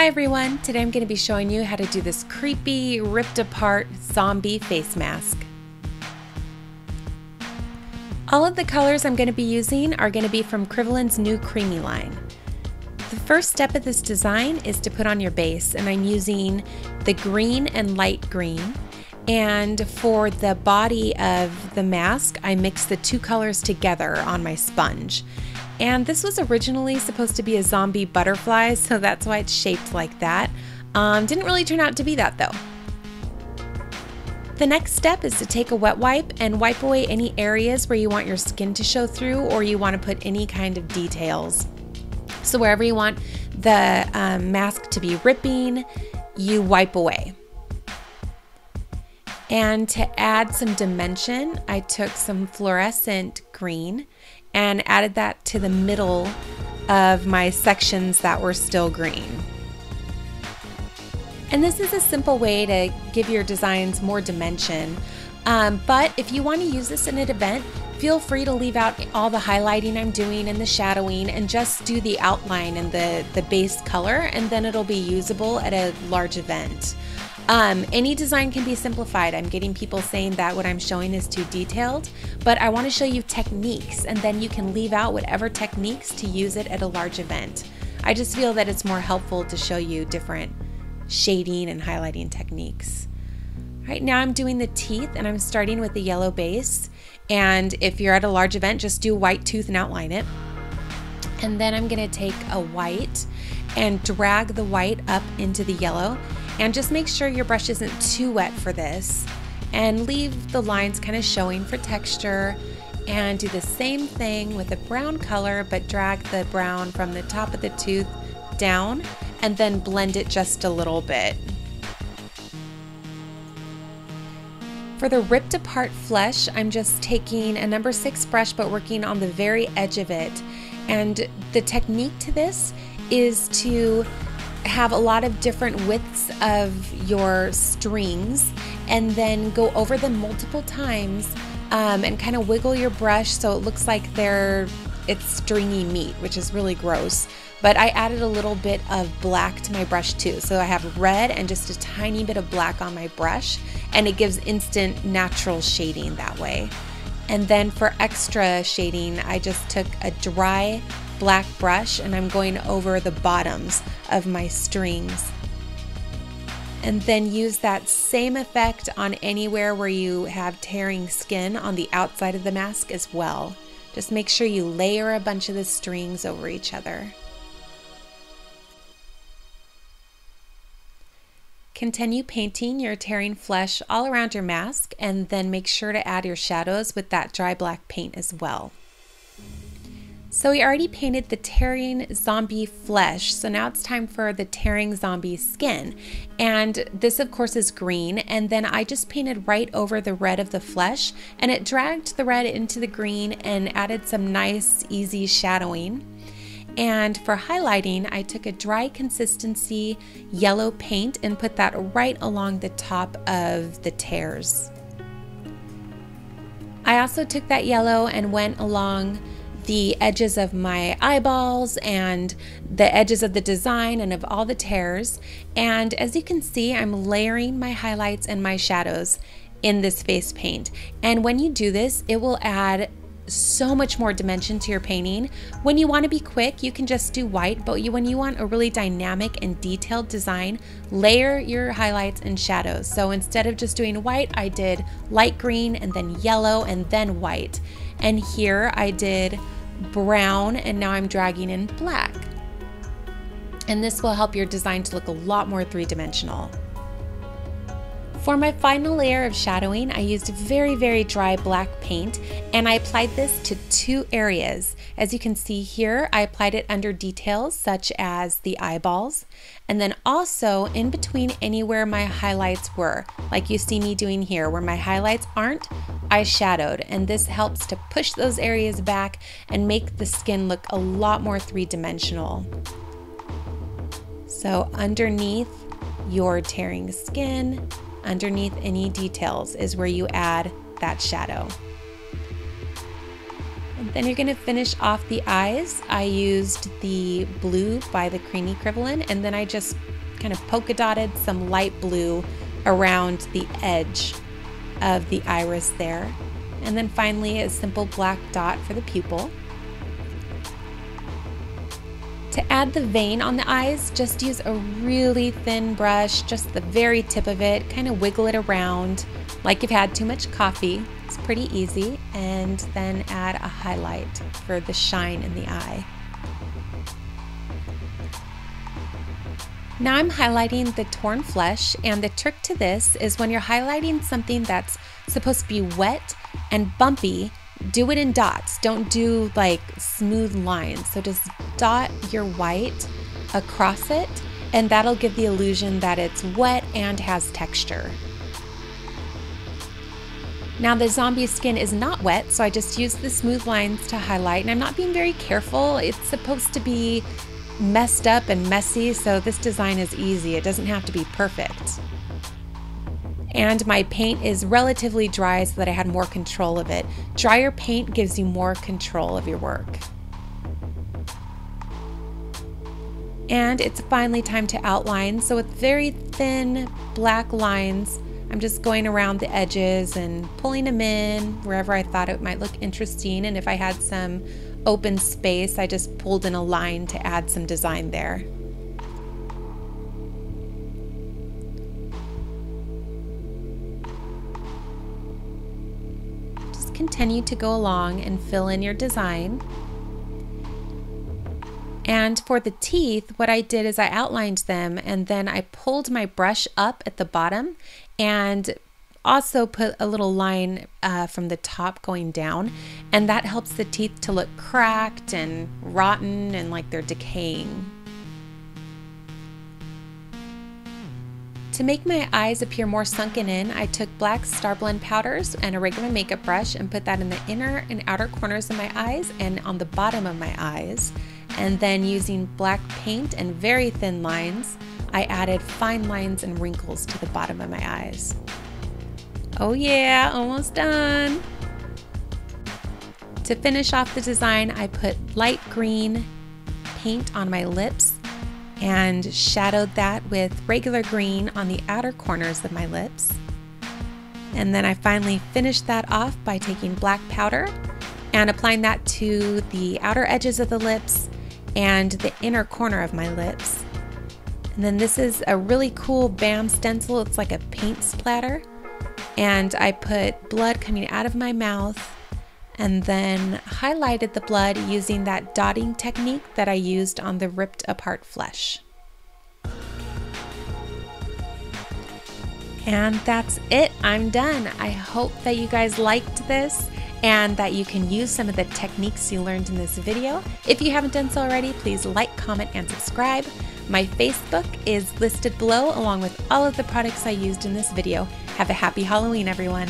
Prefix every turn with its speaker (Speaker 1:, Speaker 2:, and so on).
Speaker 1: Hi everyone, today I'm going to be showing you how to do this creepy, ripped apart zombie face mask. All of the colors I'm going to be using are going to be from Kryvaline's new Creamy line. The first step of this design is to put on your base, and I'm using the green and light green. And for the body of the mask, I mixed the two colors together on my sponge. And this was originally supposed to be a zombie butterfly, so that's why it's shaped like that. Didn't really turn out to be that though. The next step is to take a wet wipe and wipe away any areas where you want your skin to show through or you want to put any kind of details. So wherever you want the mask to be ripping, you wipe away. And to add some dimension, I took some fluorescent green and added that to the middle of my sections that were still green. And this is a simple way to give your designs more dimension. But if you want to use this in an event, feel free to leave out all the highlighting I'm doing and the shadowing and just do the outline and the base color, and then it'll be usable at a large event. Any design can be simplified. I'm getting people saying that what I'm showing is too detailed, but I want to show you techniques, and then you can leave out whatever techniques to use it at a large event. I just feel that it's more helpful to show you different shading and highlighting techniques. Right now I'm doing the teeth, and I'm starting with the yellow base, and if you're at a large event, just do white tooth and outline it. And then I'm going to take a white and drag the white up into the yellow. And just make sure your brush isn't too wet for this, and leave the lines kind of showing for texture, and do the same thing with the brown color, but drag the brown from the top of the tooth down and then blend it just a little bit. For the ripped apart flesh, I'm just taking a number 6 brush but working on the very edge of it. And the technique to this is to have a lot of different widths of your strings and then go over them multiple times and kind of wiggle your brush so it looks like it's stringy meat, which is really gross. But I added a little bit of black to my brush too. So I have red and just a tiny bit of black on my brush, and it gives instant natural shading that way. And then for extra shading, I just took a dry black brush and I'm going over the bottoms of my strings, and then use that same effect on anywhere where you have tearing skin on the outside of the mask as well. Just make sure you layer a bunch of the strings over each other. Continue painting your tearing flesh all around your mask, and then make sure to add your shadows with that dry black paint as well. So we already painted the tearing zombie flesh, so now it's time for the tearing zombie skin. And this of course is green, and then I just painted right over the red of the flesh, and it dragged the red into the green and added some nice easy shadowing. And for highlighting, I took a dry consistency yellow paint and put that right along the top of the tears. I also took that yellow and went along the edges of my eyeballs and the edges of the design and of all the tears. And as you can see, I'm layering my highlights and my shadows in this face paint. And when you do this, it will add so much more dimension to your painting. When you want to be quick, you can just do white, but when you want a really dynamic and detailed design, layer your highlights and shadows. So instead of just doing white, I did light green and then yellow and then white. And here I did brown, and now I'm dragging in black. And this will help your design to look a lot more three-dimensional. For my final layer of shadowing, I used very, very dry black paint, and I applied this to 2 areas. As you can see here, I applied it under details such as the eyeballs, and then also in between anywhere my highlights were, like you see me doing here. Where my highlights aren't, I shadowed, and this helps to push those areas back and make the skin look a lot more three-dimensional. So underneath your tearing skin, underneath any details is where you add that shadow. And then you're going to finish off the eyes. I used the blue by the Creamy Kryvaline, and then I just kind of polka dotted some light blue around the edge of the iris there. And then finally a simple black dot for the pupil. To add the vein on the eyes, just use a really thin brush, just the very tip of it, kind of wiggle it around like you've had too much coffee. It's pretty easy. And then add a highlight for the shine in the eye. Now I'm highlighting the torn flesh, and the trick to this is when you're highlighting something that's supposed to be wet and bumpy, do it in dots. Don't do like smooth lines. So just dot your white across it, and that'll give the illusion that it's wet and has texture. Now the zombie skin is not wet, so I just use the smooth lines to highlight, and I'm not being very careful. It's supposed to be messed up and messy, so this design is easy. It doesn't have to be perfect. And my paint is relatively dry so that I had more control of it. Drier paint gives you more control of your work. And it's finally time to outline. So with very thin black lines, I'm just going around the edges and pulling them in wherever I thought it might look interesting. And if I had some open space, I just pulled in a line to add some design there. Just continue to go along and fill in your design. And for the teeth, what I did is I outlined them, and then I pulled my brush up at the bottom and also put a little line from the top going down, and that helps the teeth to look cracked and rotten and like they're decaying. To make my eyes appear more sunken in, I took black Star Blend powders and a regular makeup brush and put that in the inner and outer corners of my eyes and on the bottom of my eyes. And then using black paint and very thin lines, I added fine lines and wrinkles to the bottom of my eyes. Oh yeah, almost done. To finish off the design, I put light green paint on my lips and shadowed that with regular green on the outer corners of my lips. And then I finally finished that off by taking black powder and applying that to the outer edges of the lips and the inner corner of my lips. And then this is a really cool BAM stencil. It's like a paint splatter. And I put blood coming out of my mouth and then highlighted the blood using that dotting technique that I used on the ripped apart flesh. And that's it, I'm done. I hope that you guys liked this and that you can use some of the techniques you learned in this video. If you haven't done so already, please like, comment, and subscribe. My Facebook is listed below along with all of the products I used in this video. Have a happy Halloween, everyone.